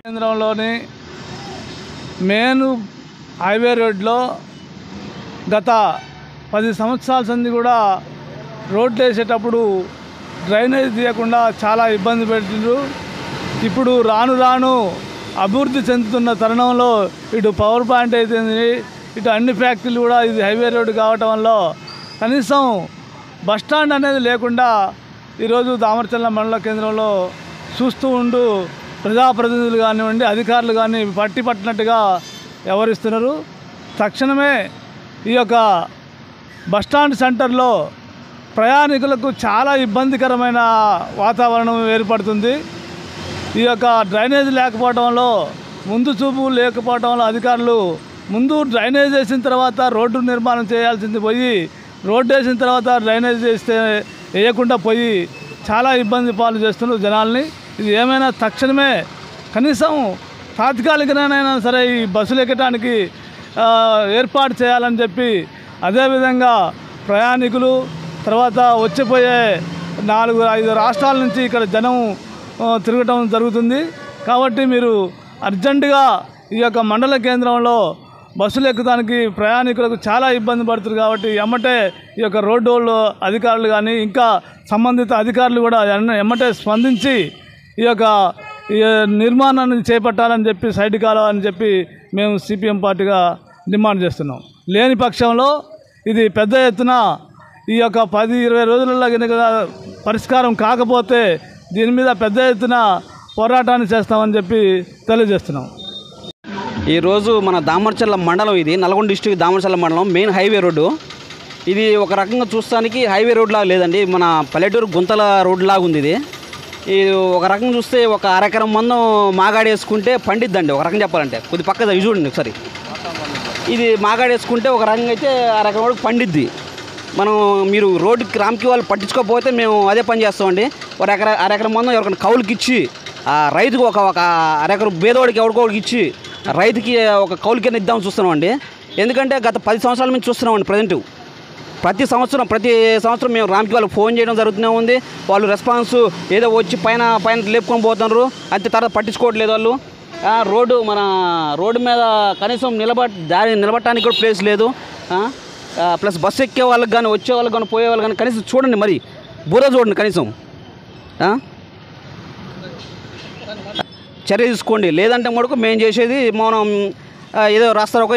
కేంద్రంలోని main highway రోడ్లో గత 10 సంవత్సరాల సంది కూడా రోడ్లు వేసేటప్పుడు డ్రైనేజ్ తీయకుండా చాలా ఇబ్బంది పెట్టిండ్రు. ఇప్పుడు రాను రాను అభివృద్ధి చెందుతున్న తరుణంలో ఇటు పవర్ ప్లాంట్ అయితేంది, ఇటు అన్ని ఫ్యాక్టరీలు కూడా ఇది హైవే రోడ్డు కావటం వల్ల కనీసం బస్టాండ్ అనేది లేకుండా ఈరోజు దామరచర్ల మండల కేంద్రంలో చూస్తూ ఉంటూ ప్రజాప్రతినిధులు కానివ్వండి, అధికారులు కానీ పట్టినట్టుగా వ్యవహరిస్తున్నారు. తక్షణమే ఈ యొక్క బస్టాండ్ సెంటర్లో ప్రయాణికులకు చాలా ఇబ్బందికరమైన వాతావరణం ఏర్పడుతుంది. ఈ యొక్క డ్రైనేజ్ లేకపోవడంలో, ముందు చూపు లేకపోవడంలో అధికారులు ముందు డ్రైనేజ్ వేసిన తర్వాత రోడ్డు నిర్మాణం చేయాల్సింది పోయి, రోడ్డు వేసిన తర్వాత డ్రైనేజ్ చేస్తే వేయకుండా పోయి చాలా ఇబ్బంది పాలు చేస్తున్నారు జనాల్ని. ఇది ఏమైనా తక్షణమే కనీసం తాత్కాలికనైనా సరే ఈ బస్సులు ఎక్కడానికి ఏర్పాటు చేయాలని చెప్పి, అదేవిధంగా ప్రయాణికులు తర్వాత వచ్చిపోయే 4-5 రాష్ట్రాల నుంచి ఇక్కడ జనం తిరగటం జరుగుతుంది. కాబట్టి మీరు అర్జెంటుగా ఈ యొక్క మండల కేంద్రంలో బస్సులు ఎక్కుతానికి ప్రయాణికులకు చాలా ఇబ్బంది పడుతుంది. కాబట్టి ఎమ్మటే ఈ యొక్క రోడ్డు అధికారులు కానీ ఇంకా సంబంధిత అధికారులు కూడా ఎమ్మటే స్పందించి ఈ యొక్క నిర్మాణాన్ని చేపట్టాలని చెప్పి, సైడ్ కావాలని చెప్పి మేము సిపిఎం పార్టీగా డిమాండ్ చేస్తున్నాం. లేని పక్షంలో ఇది పెద్ద ఎత్తున ఈ యొక్క 10-20 రోజులలో కనుక పరిష్కారం కాకపోతే దీని మీద పెద్ద ఎత్తున పోరాటాన్ని చేస్తామని చెప్పి తెలియజేస్తున్నాం. ఈరోజు మన దామరచర్ల మండలం, ఇది నల్గొండ డిస్ట్రిక్ట్ దామరచర్ల మండలం మెయిన్ హైవే రోడ్డు. ఇది ఒక రకంగా చూస్తానికి హైవే రోడ్ లాగా లేదండి, మన పల్లెటూరు గుంతల రోడ్ లాగా ఉంది. ఇది ఒక రకంగా చూస్తే ఒక అరెకరం మందం మాగాడి వేసుకుంటే పండిద్దండి. ఒక రకంగా చెప్పాలంటే కొద్ది పక్క చూడండి ఒకసారి. ఇది మాగాడి వేసుకుంటే ఒక రకంగా అయితే అరెకరం వరకు పండిద్ది. మీరు రోడ్డుకి రామ్కి వాళ్ళు పట్టించుకోకపోతే మేము అదే పని చేస్తామండి. అరెకరం మందం ఎవరికైనా కౌలుకి ఇచ్చి, రైతుకు ఒక అరెకరం బేదోడికి ఎవరికోడికి ఇచ్చి రైతుకి ఒక కౌలు కింద ఇద్దామని చూస్తున్నామండి. ఎందుకంటే గత 10 సంవత్సరాల నుంచి చూస్తున్నామండి. ప్రతి సంవత్సరం మేము రామ్కి వాళ్ళకి ఫోన్ చేయడం జరుగుతూనే ఉంది. వాళ్ళు రెస్పాన్స్ ఏదో వచ్చి పైన లేపుకొని పోతున్నారు, అంతే. తర్వాత పట్టించుకోవట్లేదు వాళ్ళు. మన రోడ్డు మీద కనీసం నిలబడటానికి కూడా ప్లేస్ లేదు. ప్లస్ బస్సు ఎక్కే వాళ్ళకి కానీ, వచ్చే వాళ్ళకి కానీ, పోయే వాళ్ళకి కానీ కనీసం చూడండి, మరి బుర్ర చూడండి, కనీసం చర్య తీసుకోండి. లేదంటే మటుకు మేము చేసేది మౌనం, ఏదో రాస్తారు ఒక